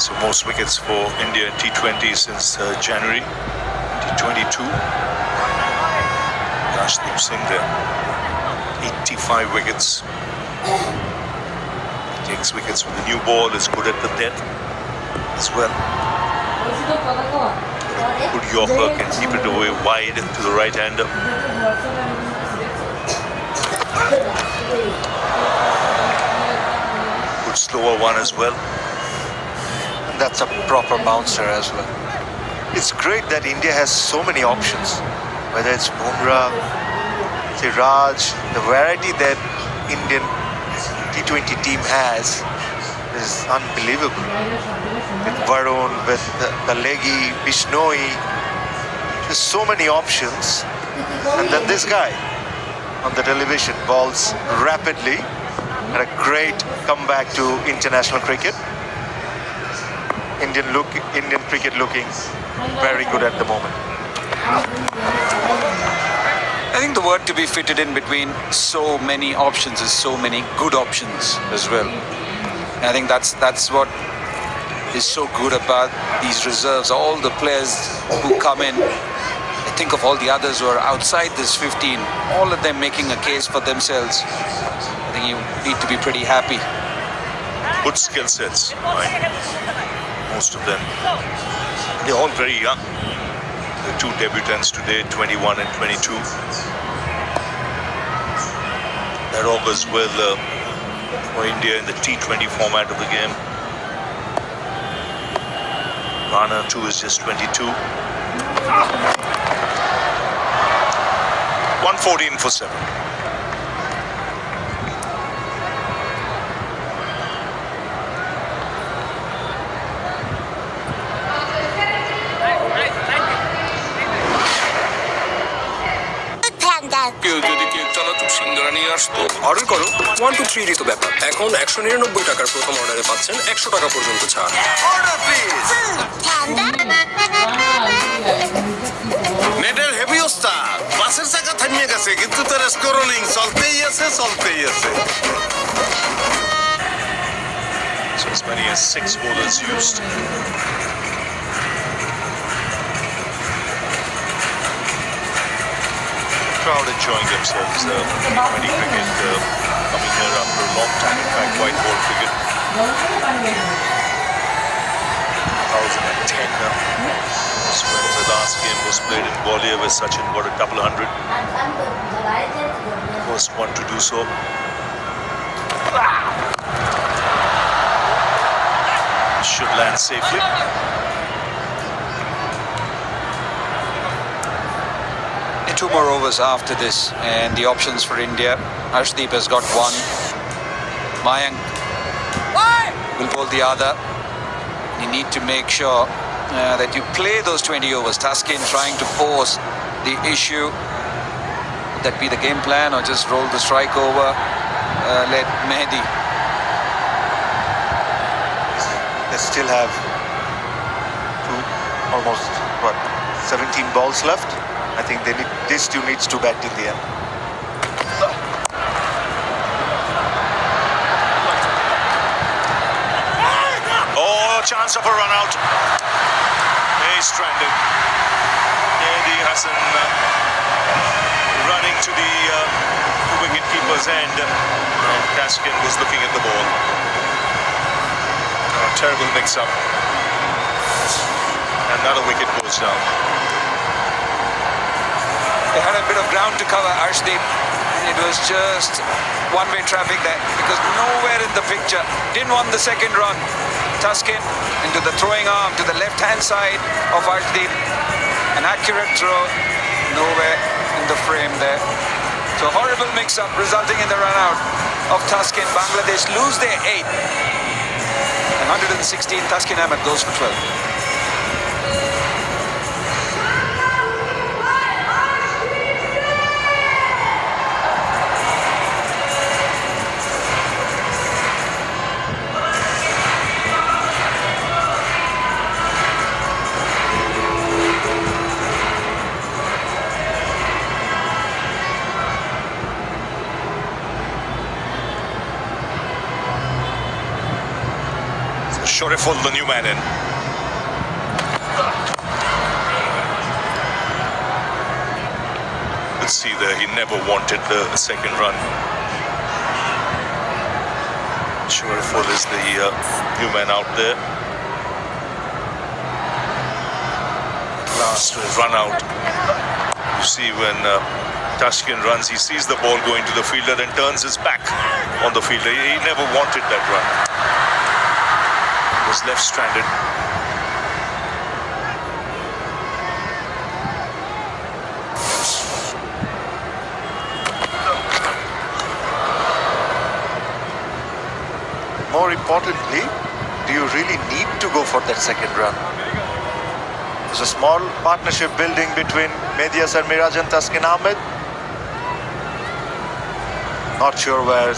So most wickets for India in T20 since January 2022. Ashdeep Singh there, 85 wickets. He takes wickets with the new ball, is good at the death as well. Good Yorker, can keep it away wide to the right-hander. Good slower one as well. That's a proper bouncer as well. It's great that India has so many options, whether it's Bumrah, Siraj, the variety that Indian T20 team has is unbelievable. With Varun, with the leggy, Bishnoi, there's so many options. And then this guy on the television bowls rapidly and a great comeback to international cricket. Indian cricket looking very good at the moment. I think the word to be fitted in between so many options is so many good options as well. And I think that's what is so good about these reserves. All the players who come in, I think of all the others who are outside this 15, all of them making a case for themselves. I think you need to be pretty happy. Good skill sets, right? Most of them. They're all very young. The 2 debutants today, 21 and 22. That augurs well for India in the T20 format of the game. Rana too is just 22. $114 for 7. কেউ যদি cake চানাচুর সিঙ্গারা নিয়ে আসতো order করো 1 2 3 তো ব্যাপার এখন 199 টাকার প্রথম অর্ডারে পাচ্ছেন 100 টাকা পর্যন্ত ছাড় অর্ডার প্লিজ নেটের হেভি ওস্তাদ বাসের চাকা থামিয়ে গেছে কিন্তু তার স্ক্রোলিং চলতেই আছে চলতেই আছে So as many as 6 bowlers used. Crowd enjoying themselves. T20 cricket coming here after a long time. In fact, white ball cricket. 2010 was when the last game was played in Gwalior where Sachin got a double hundred. First one to do so. Should land safely. Two more overs after this, and the options for India. Arshdeep has got one. Mayank will bowl the other. You need to make sure that you play those 20 overs. Taskin trying to force the issue. Would that be the game plan, or just roll the strike over? Let Mehdi. They still have almost 17 balls left. I think these two needs to bat in the end. Oh, chance of a run out. He's stranded. Mehdi Hassan running to the wicket keeper's end. And Taskin was looking at the ball. A terrible mix-up. Another wicket goes down. They had a bit of ground to cover, Arshdeep. It was just one-way traffic there because nowhere in the picture. Didn't want the second run. Taskin into the throwing arm to the left-hand side of Arshdeep. An accurate throw. Nowhere in the frame there. So horrible mix-up resulting in the run-out of Taskin. Bangladesh lose their 8th. And 116, Taskin Ahmed goes for 12. Shoreful, the new man in. Let's see there, he never wanted the second run. Shoreful is the new man out there. Last run out. You see when Taskin runs, he sees the ball going to the fielder, then turns his back on the fielder. He never wanted that run. Was left stranded. More importantly, do you really need to go for that second run? There's a small partnership building between Mehdi Hasan Miraj and Taskin Ahmed. Not sure where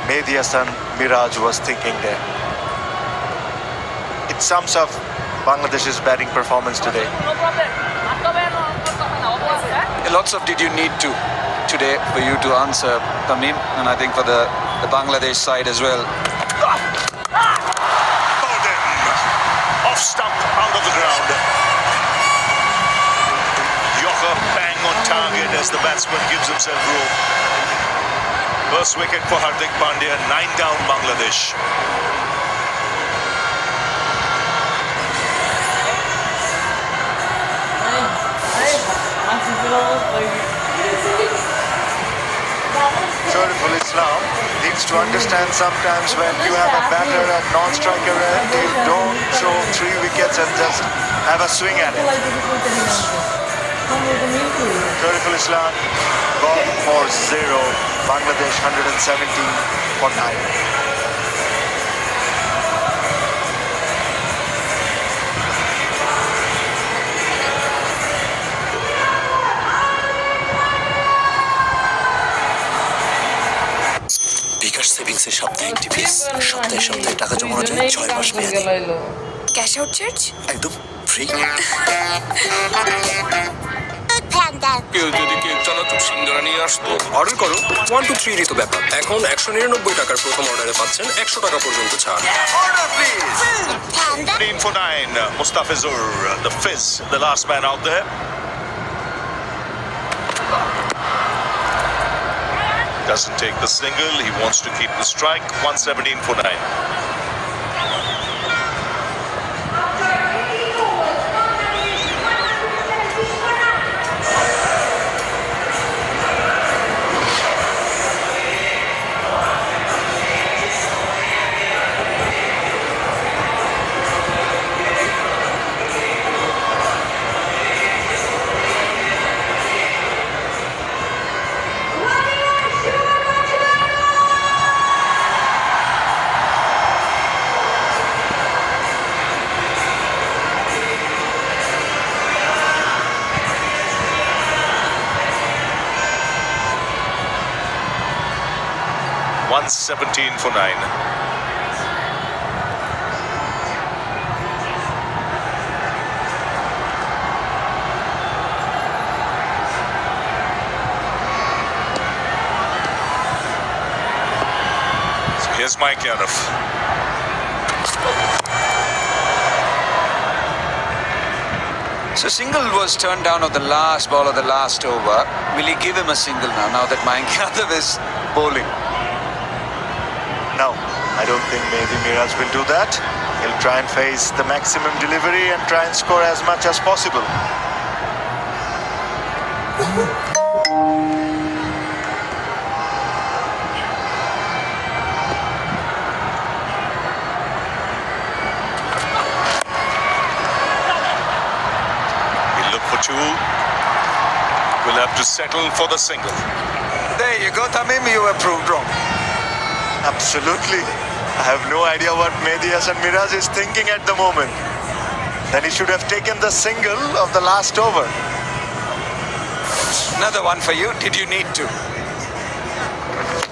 Mehdi Hasan Miraj was thinking there. It sums up Bangladesh's batting performance today. Lots of did you need to today for you to answer, Tamim, and I think for the Bangladesh side as well. Bowden off stump out of the ground. Yorker bang on target as the batsman gives himself room. First wicket for Hardik Pandya, 9 down Bangladesh. Shoreful Islam needs to understand sometimes when you have a batter at non-striker end, you don't throw 3 wickets and just have a swing at it. Terriful Islam, gone for 0. Bangladesh 117 for 9. BKash savings এর সপ্তাহে অ্যাক্টিভিস সপ্তাহে সপ্তাহে টাকা জমানো যায় 6 মাস মেয়াদে cash out charge একদম free. কেউ যদি কেক চানাচুর সিঙ্গারা নিয়ে আসতো অর্ডার করো 1 to 3 তো ব্যাপার এখন 199 টাকার প্রথম অর্ডারে পাচ্ছেন 100 টাকা পর্যন্ত ছাড়। Order please 15 for 9. Mustafizur, the Fizz, the last man out there. Doesn't take the single. He wants to keep the strike. 117 for 9. $117 for 9. So here's Mike Yadav. So single was turned down on the last ball of the last over. Will he give him a single now that Mayank Yadav is bowling? No, I don't think maybe Miraj will do that. He'll try and face the maximum delivery and try and score as much as possible. He'll look for 2. Will have to settle for the single. There you go, Tamim, you were proved wrong. Absolutely. I have no idea what Mehdi Hasan Miraj is thinking at the moment. Then he should have taken the single of the last over. Another one for you. Did you need to?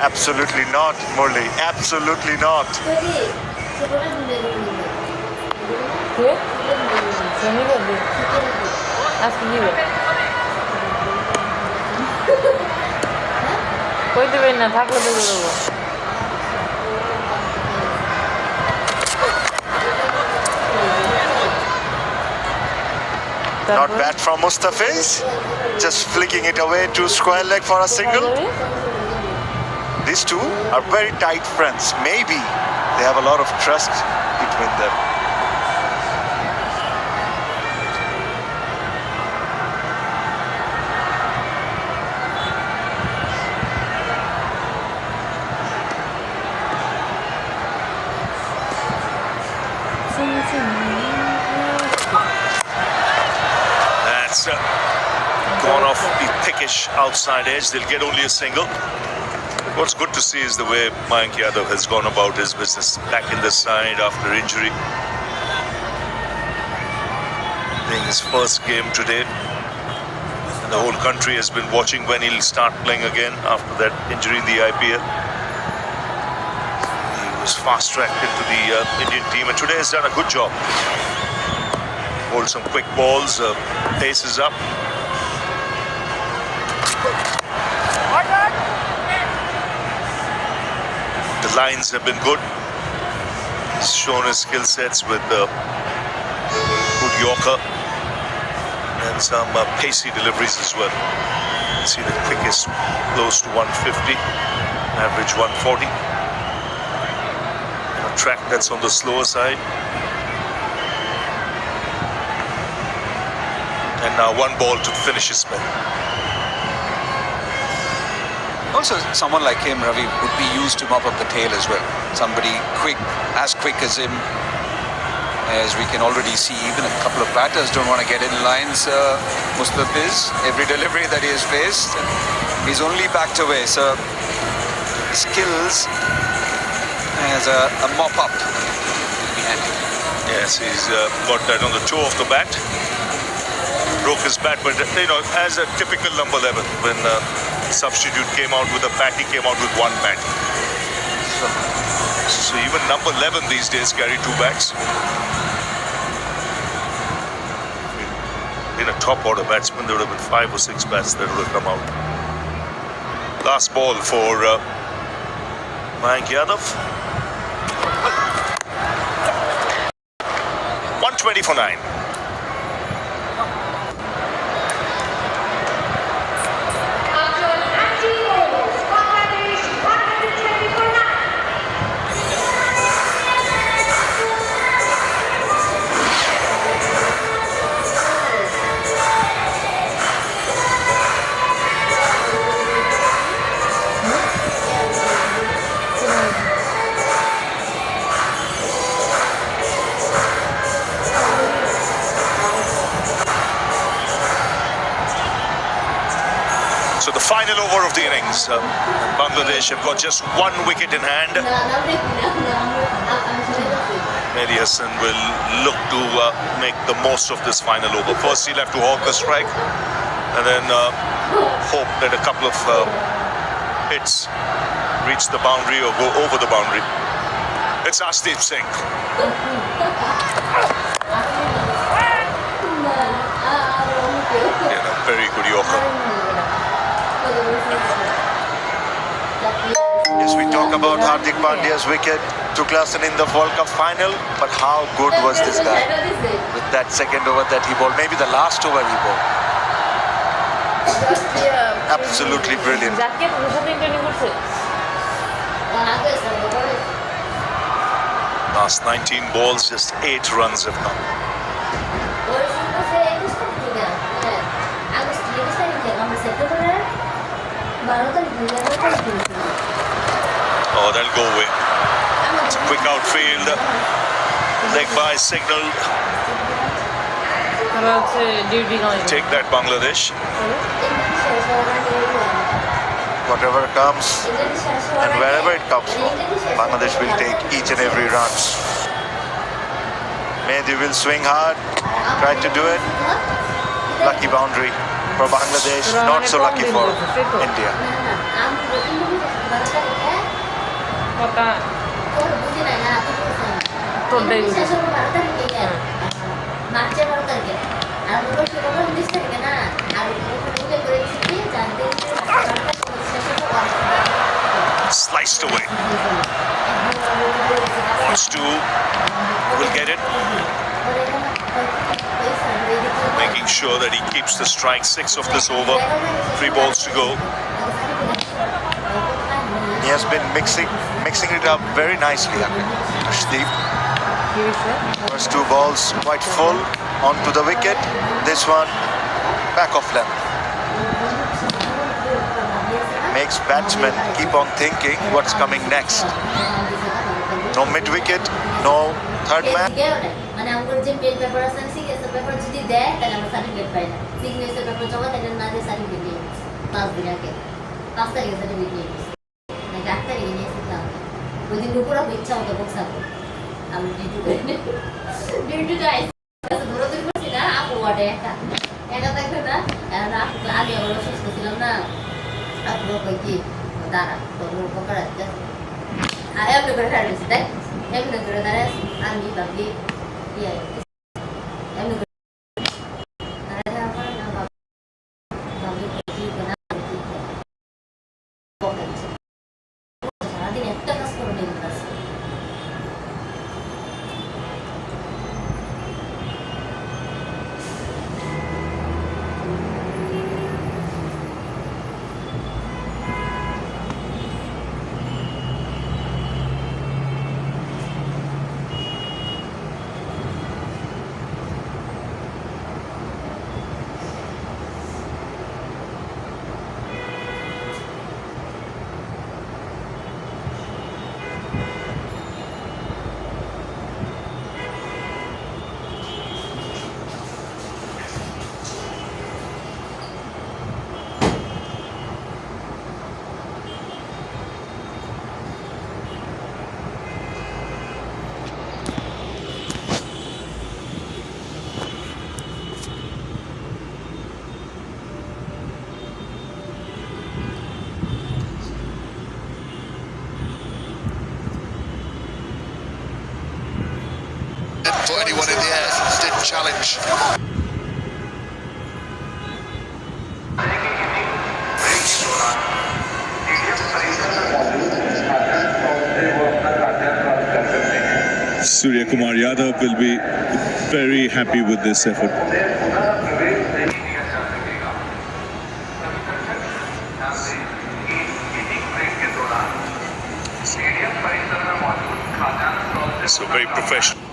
Absolutely not, Murli. Absolutely not. কই দেবেন না থাকলে দেবো দেবো Not bad from Mustafiz. Just flicking it away to square leg for a single. These two are very tight friends. Maybe they have a lot of trust between them. That's gone off the thickish outside edge. They'll get only a single. What's good to see is the way Mayank Yadav has gone about his business, back in the side after injury. Playing his first game today. And the whole country has been watching when he'll start playing again after that injury in the IPL. He was fast-tracked into the Indian team and today has done a good job. Hold some quick balls, pace is up. The lines have been good. He's shown his skill sets with good Yorker and some pacey deliveries as well. You see the quickest close to 150, average 140. And a track that's on the slower side. And now one ball to finish his spell. Also, someone like him, Ravi, would be used to mop up the tail as well. Somebody quick, as quick as him, As we can already see, even a couple of batters don't want to get in lines. Mustafiz, every delivery that he has faced, he's only backed away. So skills as a mop up will be handy. Yes, he's got that on the toe of the bat. Broke his bat, but as a typical number 11, when substitute came out with a bat, he came out with one bat. So even number 11 these days carry two bats. In a top order batsman, there would have been 5 or 6 bats that would have come out. Last ball for Mayank Yadav. 120 for 9. So the final over of the innings. Bangladesh have got just 1 wicket in hand. Mehdi Hassan will look to make the most of this final over. First he'll have to hawk a strike and then hope that a couple of hits reach the boundary or go over the boundary. It's Arshdeep Singh. Very good Yorker. Yes, we talk about Hardik Pandya's wicket to Klassen in the World Cup final, but how good was this guy with that second over that he bowled, maybe the last over he bowled. Absolutely brilliant. Last 19 balls, just 8 runs have come. Oh, that'll go away. It's a quick outfield. Leg by signal. Take that, Bangladesh. Whatever comes and wherever it comes from, Bangladesh will take each and every run. Mehdi will swing hard, try to do it. Lucky boundary for Bangladesh, not so lucky for India. Sliced away. Wants to, will get it. Making sure that he keeps the strike. 6 of this over. 3 balls to go. He has been mixing it up very nicely, Arshdeep. First 2 balls quite full onto the wicket. This one back of length. Makes batsmen keep on thinking what's coming next. No mid wicket, no third man. challenge. Surya Kumar Yadav will be very happy with this effort. So very professional.